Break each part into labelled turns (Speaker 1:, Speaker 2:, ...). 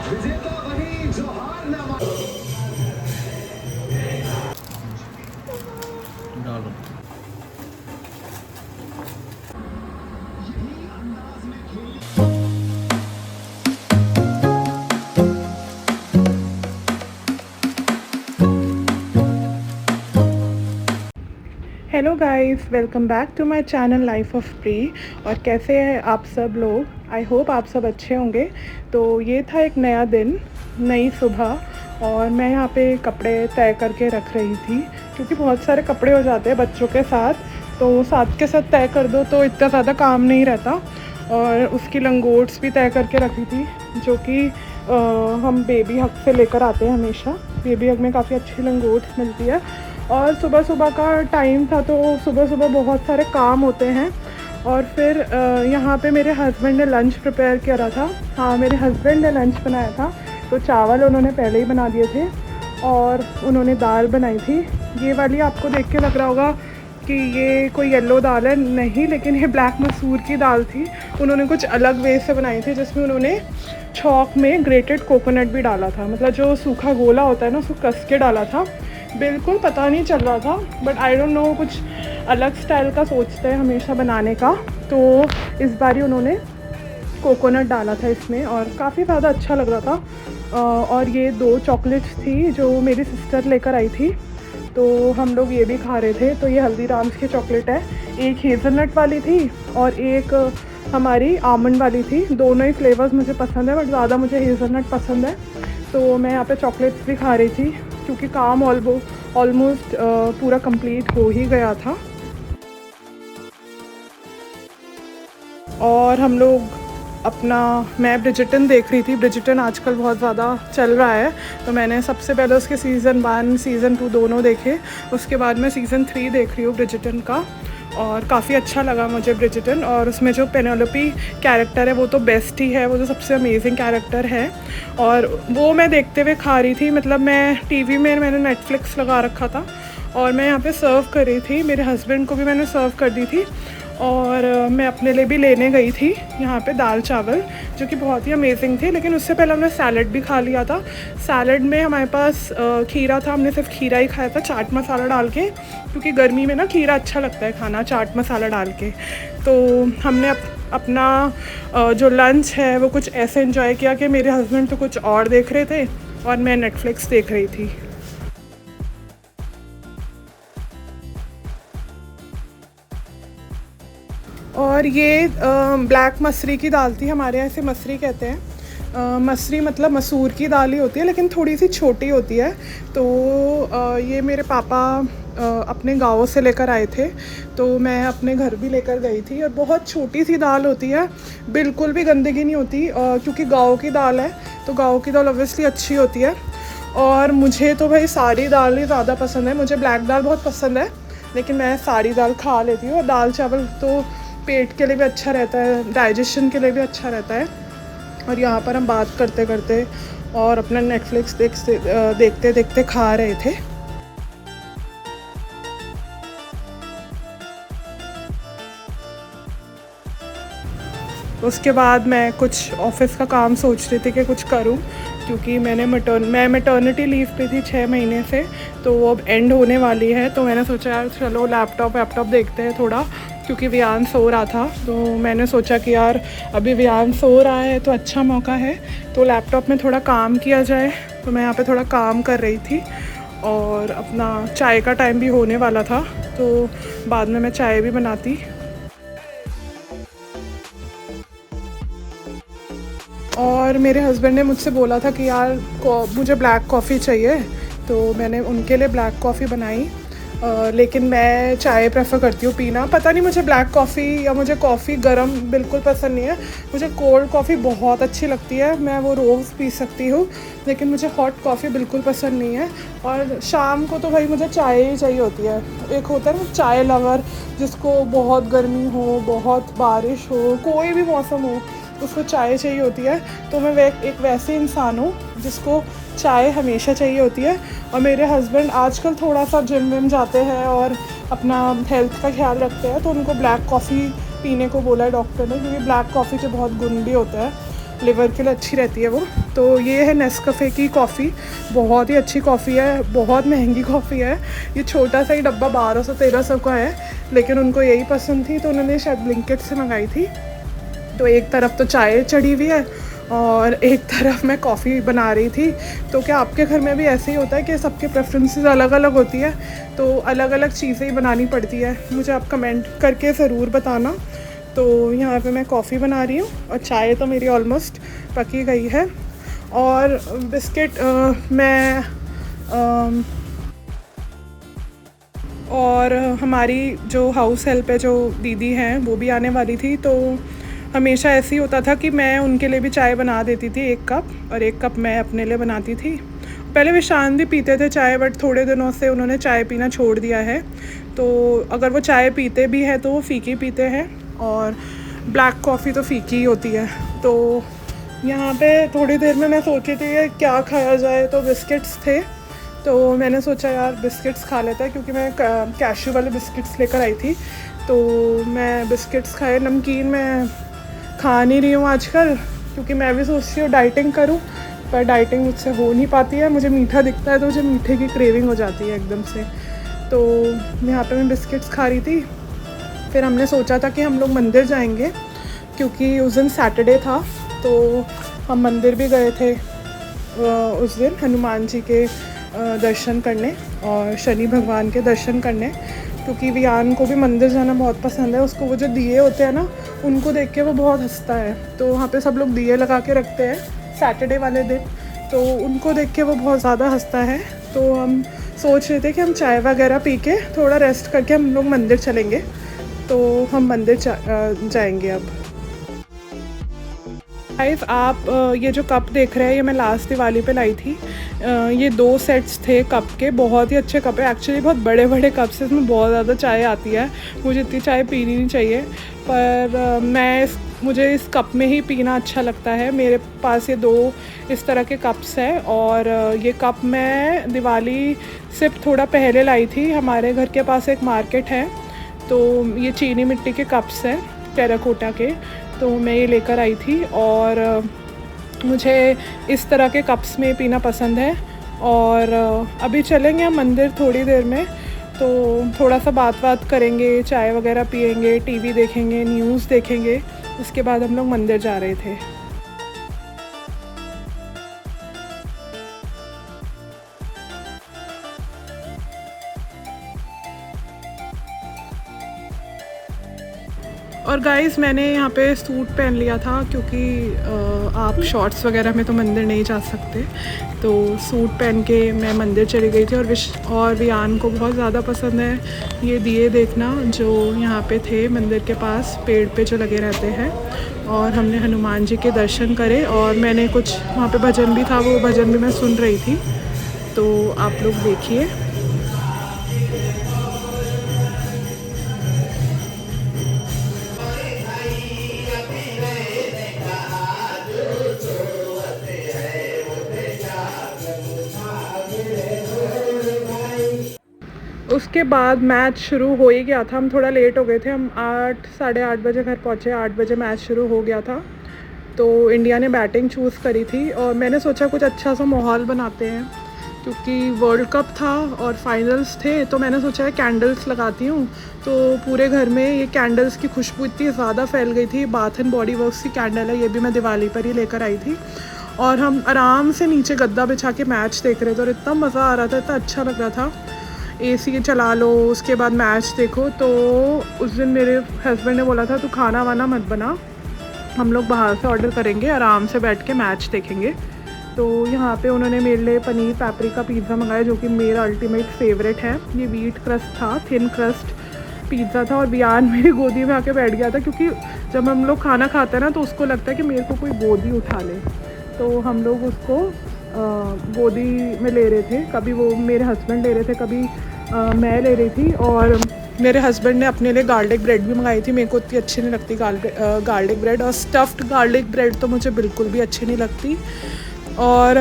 Speaker 1: डालो।
Speaker 2: Hello guys, welcome back to my channel life of प्री। और कैसे हैं आप सब लोग? आई होप आप सब अच्छे होंगे। तो ये था एक नया दिन, नई सुबह, और मैं यहाँ पे कपड़े तय करके रख रही थी क्योंकि बहुत सारे कपड़े हो जाते हैं बच्चों के साथ, तो साथ के साथ तय कर दो तो इतना ज़्यादा काम नहीं रहता। और उसकी लंगोट्स भी तय करके रखी थी जो कि हम बेबी हग से लेकर आते हैं हमेशा। बेबी हग में काफ़ी अच्छी लंगोट मिलती है। और सुबह सुबह का टाइम था तो सुबह सुबह बहुत सारे काम होते हैं। और फिर यहाँ पे मेरे हस्बैंड ने लंच प्रिपेयर करा था। हाँ, मेरे हस्बैंड ने लंच बनाया था। तो चावल उन्होंने पहले ही बना दिए थे और उन्होंने दाल बनाई थी। ये वाली आपको देख के लग रहा होगा कि ये कोई येलो दाल है, नहीं, लेकिन ये ब्लैक मसूर की दाल थी। उन्होंने कुछ अलग वे से बनाई थी जिसमें उन्होंने छौंक में ग्रेटेड कोकोनट भी डाला था, मतलब जो सूखा गोला होता है ना उसको कस के डाला था। बिल्कुल पता नहीं चल रहा था, बट आई डोंट नो, कुछ अलग स्टाइल का सोचते हैं हमेशा बनाने का। तो इस बार ही उन्होंने कोकोनट डाला था इसमें और काफ़ी ज़्यादा अच्छा लग रहा था। और ये 2 चॉकलेट्स थी जो मेरी सिस्टर लेकर आई थी, तो हम लोग ये भी खा रहे थे। तो ये हल्दीराम्स की चॉकलेट है, एक हेज़लनट वाली थी और एक हमारी आमंड वाली थी। दोनों ही फ्लेवर्स मुझे पसंद है, बट ज़्यादा मुझे हेज़लनट पसंद है। तो मैं यहाँ पे चॉकलेट्स भी खा रही थी क्योंकि काम ऑलमोस्ट पूरा कंप्लीट हो ही गया था। और हम लोग मैं ब्रिजर्टन देख रही थी। ब्रिजर्टन आजकल बहुत ज़्यादा चल रहा है, तो मैंने सबसे पहले उसके सीज़न 1 सीज़न 2 दोनों देखे। उसके बाद मैं सीज़न 3 देख रही हूँ ब्रिजर्टन का, और काफ़ी अच्छा लगा मुझे ब्रिजर्टन। और उसमें जो पेनेलोपी कैरेक्टर है वो तो बेस्ट ही है, वो तो सबसे अमेजिंग कैरेक्टर है। और वो मैं देखते हुए खा रही थी, मतलब मैं टीवी में मैंने नेटफ्लिक्स लगा रखा था और मैं यहाँ पे सर्व कर रही थी। मेरे हस्बैंड को भी मैंने सर्व कर दी थी और मैं अपने लिए भी लेने गई थी यहाँ पे दाल चावल, जो कि बहुत ही अमेजिंग थे। लेकिन उससे पहले हमने सैलड भी खा लिया था। सैलड में हमारे पास खीरा था, हमने सिर्फ खीरा ही खाया था चाट मसाला डाल के, क्योंकि गर्मी में ना खीरा अच्छा लगता है खाना चाट मसाला डाल के। तो हमने अपना जो लंच है वो कुछ ऐसे एंजॉय किया कि मेरे हस्बैंड तो कुछ और देख रहे थे और मैं नेटफ्लिक्स देख रही थी। और ये ब्लैक मसरी की दाल थी, हमारे यहाँ इसे मसरी कहते हैं। मसरी मतलब मसूर की दाल ही होती है, लेकिन थोड़ी सी छोटी होती है। तो ये मेरे पापा अपने गाँव से लेकर आए थे, तो मैं अपने घर भी लेकर गई थी। और बहुत छोटी सी दाल होती है, बिल्कुल भी गंदगी नहीं होती, क्योंकि गाँव की दाल है तो गाँव की दाल ऑब्वियसली अच्छी होती है। और मुझे तो भाई सारी दाल ही ज़्यादा पसंद है, मुझे ब्लैक दाल बहुत पसंद है, लेकिन मैं सारी दाल खा लेती हूँ। और दाल चावल तो पेट के लिए भी अच्छा रहता है, डाइजेशन के लिए भी अच्छा रहता है। और यहाँ पर हम बात करते करते और अपना नेटफ्लिक्स देखते देखते खा रहे थे। उसके बाद मैं कुछ ऑफिस का काम सोच रही थी कि कुछ करूं, क्योंकि मैं मैटर्निटी लीव पे थी 6 महीने से, तो वो अब एंड होने वाली है। तो मैंने सोचा यार चलो लैपटॉप देखते हैं थोड़ा, क्योंकि वियान सो रहा था। तो मैंने सोचा कि यार अभी वियान सो रहा है तो अच्छा मौका है, तो लैपटॉप में थोड़ा काम किया जाए। तो मैं यहाँ पे थोड़ा काम कर रही थी और अपना चाय का टाइम भी होने वाला था, तो बाद में मैं चाय भी बनाती। और मेरे हस्बैंड ने मुझसे बोला था कि यार मुझे ब्लैक कॉफ़ी चाहिए, तो मैंने उनके लिए ब्लैक कॉफ़ी बनाई। लेकिन मैं चाय प्रेफर करती हूँ पीना। पता नहीं, मुझे ब्लैक कॉफ़ी या मुझे कॉफ़ी गरम बिल्कुल पसंद नहीं है। मुझे कोल्ड कॉफ़ी बहुत अच्छी लगती है, मैं वो रोज़ पी सकती हूँ, लेकिन मुझे हॉट कॉफ़ी बिल्कुल पसंद नहीं है। और शाम को तो भाई मुझे चाय ही चाहिए होती है। एक होता है ना चाय लवर, जिसको बहुत गर्मी हो, बहुत बारिश हो, कोई भी मौसम हो, उसको चाय चाहिए होती है। तो मैं एक वैसे इंसान हूँ जिसको चाय हमेशा चाहिए होती है। और मेरे हस्बैंड आजकल थोड़ा सा जिम विम जाते हैं और अपना हेल्थ का ख्याल रखते हैं, तो उनको ब्लैक कॉफ़ी पीने को बोला है डॉक्टर ने, क्योंकि ब्लैक कॉफ़ी से बहुत गुंडी होता है। लिवर के लिए अच्छी रहती है वो। तो ये है नेस्कफ़े की कॉफ़ी, बहुत ही अच्छी कॉफ़ी है, बहुत महंगी कॉफ़ी है। ये छोटा सा ही डब्बा 1200-1300 का है, लेकिन उनको यही पसंद थी तो उन्होंने शायद ब्लिंकिट से मंगाई थी। तो एक तरफ तो चाय चढ़ी हुई है और एक तरफ मैं कॉफ़ी बना रही थी। तो क्या आपके घर में भी ऐसे ही होता है कि सबके प्रेफरेंसेस अलग अलग होती है, तो अलग अलग चीज़ें ही बनानी पड़ती है? मुझे आप कमेंट करके ज़रूर बताना। तो यहाँ पे मैं कॉफ़ी बना रही हूँ और चाय तो मेरी ऑलमोस्ट पकी गई है। और बिस्किट मैं और हमारी जो हाउस हेल्प है, जो दीदी हैं, वो भी आने वाली थी। तो हमेशा ऐसे ही होता था कि मैं उनके लिए भी चाय बना देती थी 1 कप, और 1 कप मैं अपने लिए बनाती थी। पहले विशान भी पीते थे चाय, बट थोड़े दिनों से उन्होंने चाय पीना छोड़ दिया है। तो अगर वो चाय पीते भी हैं तो वो फीकी पीते हैं, और ब्लैक कॉफ़ी तो फीकी ही होती है। तो यहाँ पे थोड़ी देर में मैं सोची थी कि क्या खाया जाए, तो बिस्किट्स थे तो मैंने सोचा यार बिस्किट्स खा लेता है, क्योंकि मैं कैश्यू वाले बिस्किट्स लेकर आई थी। तो मैं बिस्किट्स खाए। नमकीन मैं खा नहीं रही हूँ आजकल, क्योंकि मैं भी सोच रही हूँ डाइटिंग करूँ, पर डाइटिंग मुझसे हो नहीं पाती है। मुझे मीठा दिखता है तो मुझे मीठे की क्रेविंग हो जाती है एकदम से। तो यहाँ पे मैं बिस्किट्स खा रही थी। फिर हमने सोचा था कि हम लोग मंदिर जाएंगे, क्योंकि उस दिन सैटरडे था। तो हम मंदिर भी गए थे उस दिन, हनुमान जी के दर्शन करने और शनि भगवान के दर्शन करने, क्योंकि वियान को भी मंदिर जाना बहुत पसंद है। उसको वो जो दिए होते हैं ना, उनको देख के वो बहुत हंसता है। तो वहाँ पे सब लोग दिए लगा के रखते हैं सैटरडे वाले दिन, तो उनको देख के वो बहुत ज़्यादा हंसता है। तो हम सोच रहे थे कि हम चाय वगैरह पी के थोड़ा रेस्ट करके हम लोग मंदिर चलेंगे। तो हम मंदिर जाएंगे अब। गाइस आप ये जो कप देख रहे हैं, ये मैं लास्ट दिवाली पे लाई थी। ये 2 सेट्स थे कप के, बहुत ही अच्छे कप है एक्चुअली। बहुत बड़े बड़े कप से इसमें बहुत ज़्यादा चाय आती है। मुझे इतनी चाय पीनी नहीं चाहिए, पर मुझे इस कप में ही पीना अच्छा लगता है। मेरे पास ये 2 इस तरह के कप्स हैं, और ये कप मैं दिवाली से थोड़ा पहले लाई थी। हमारे घर के पास एक मार्केट है, तो ये चीनी मिट्टी के कप्स हैं टेराकोटा के, तो मैं ये लेकर आई थी। और मुझे इस तरह के कप्स में पीना पसंद है। और अभी चलेंगे हम मंदिर थोड़ी देर में, तो थोड़ा सा बात करेंगे, चाय वगैरह पियेंगे, टीवी देखेंगे, न्यूज़ देखेंगे। उसके बाद हम लोग मंदिर जा रहे थे। और गाइस मैंने यहाँ पे सूट पहन लिया था, क्योंकि आप शॉर्ट्स वगैरह में तो मंदिर नहीं जा सकते। तो सूट पहन के मैं मंदिर चली गई थी। और वियान को बहुत ज़्यादा पसंद है ये दिए देखना, जो यहाँ पे थे मंदिर के पास पेड़ पे जो लगे रहते हैं। और हमने हनुमान जी के दर्शन करे, और मैंने कुछ वहाँ पे भजन भी था, वो भजन भी मैं सुन रही थी। तो आप लोग देखिए। उसके बाद मैच शुरू हो ही गया था। हम थोड़ा लेट हो गए थे, हम 8 साढ़े 8 बजे घर पहुँचे। 8 बजे मैच शुरू हो गया था। तो इंडिया ने बैटिंग चूज़ करी थी, और मैंने सोचा कुछ अच्छा सा माहौल बनाते हैं, क्योंकि वर्ल्ड कप था और फाइनल्स थे। तो मैंने सोचा है कैंडल्स लगाती हूँ। तो पूरे घर में ये कैंडल्स की खुशबू इतनी ज़्यादा फैल गई थी। बाथ एंड बॉडी वर्क्स की कैंडल है, ये भी मैं दिवाली पर ही लेकर आई थी। और हम आराम से नीचे गद्दा बिछा के मैच देख रहे थे, और इतना मज़ा आ रहा था, इतना अच्छा लग रहा था। एसी चला लो, उसके बाद मैच देखो। तो उस दिन मेरे हस्बैंड ने बोला था तू खाना वाना मत बना, हम लोग बाहर से ऑर्डर करेंगे, आराम से बैठ के मैच देखेंगे। तो यहाँ पे उन्होंने मेरे लिए पनीर पैपरिका पिज़्ज़ा मंगाया, जो कि मेरा अल्टीमेट फेवरेट है। ये व्हीट क्रस्ट था, थिन क्रस्ट पिज़्ज़ा था। और बियान मेरी गोदी में आके बैठ गया था, क्योंकि जब हम लोग खाना खाते हैं ना, तो उसको लगता है कि मेरे को कोई गोदी उठा ले। तो हम लोग उसको गोदी में ले रहे थे, कभी वो मेरे हस्बैंड ले रहे थे, कभी मैं ले रही थी। और मेरे हस्बैंड ने अपने लिए गार्लिक ब्रेड भी मंगाई थी। मेरे को इतनी अच्छी नहीं लगती गार्लिक ब्रेड, और स्टफ्ड गार्लिक ब्रेड तो मुझे बिल्कुल भी अच्छी नहीं लगती। और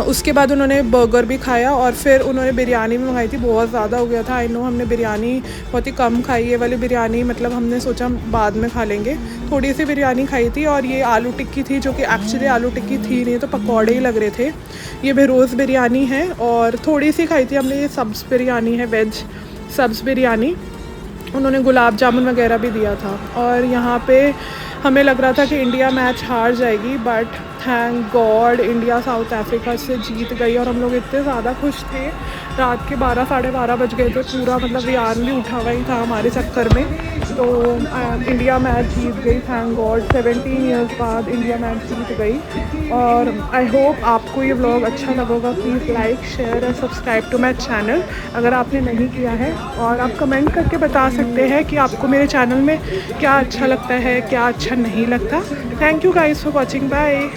Speaker 2: उसके बाद उन्होंने बर्गर भी खाया और फिर उन्होंने बिरयानी भी मंगाई थी। बहुत ज़्यादा हो गया था, आई नो। हमने बिरयानी बहुत ही कम खाई, ये वाली बिरयानी मतलब हमने सोचा बाद में खा लेंगे। थोड़ी सी बिरयानी खाई थी और ये आलू टिक्की थी, जो कि एक्चुअली आलू टिक्की थी नहीं, तो पकौड़े ही लग रहे थे। ये बेरोज़ बिरयानी है और थोड़ी सी खाई थी हमने। ये सब्ज़ बिरयानी है, वेज सब्ज़ बिरयानी। उन्होंने गुलाब जामुन वगैरह भी दिया था। और यहाँ पे हमें लग रहा था कि इंडिया मैच हार जाएगी, but thank God India south Africa से जीत गई। और हम लोग इतने ज़्यादा खुश थे, रात के 12 साढ़े 12 बज गए थे। पूरा मतलब रियान भी उठा हुआ ही था हमारे चक्कर में। तो इंडिया मैच जीत गई, थैंक गॉड। 17 ईयर्स बाद इंडिया मैच जीत गई। और आई होप आपको ये व्लॉग अच्छा लगेगा। प्लीज़ लाइक, शेयर और सब्सक्राइब टू माई चैनल अगर आपने नहीं किया है। और आप कमेंट करके बता सकते हैं कि आपको मेरे चैनल में क्या अच्छा लगता है, क्या अच्छा नहीं लगता। Thank you guys for watching, bye.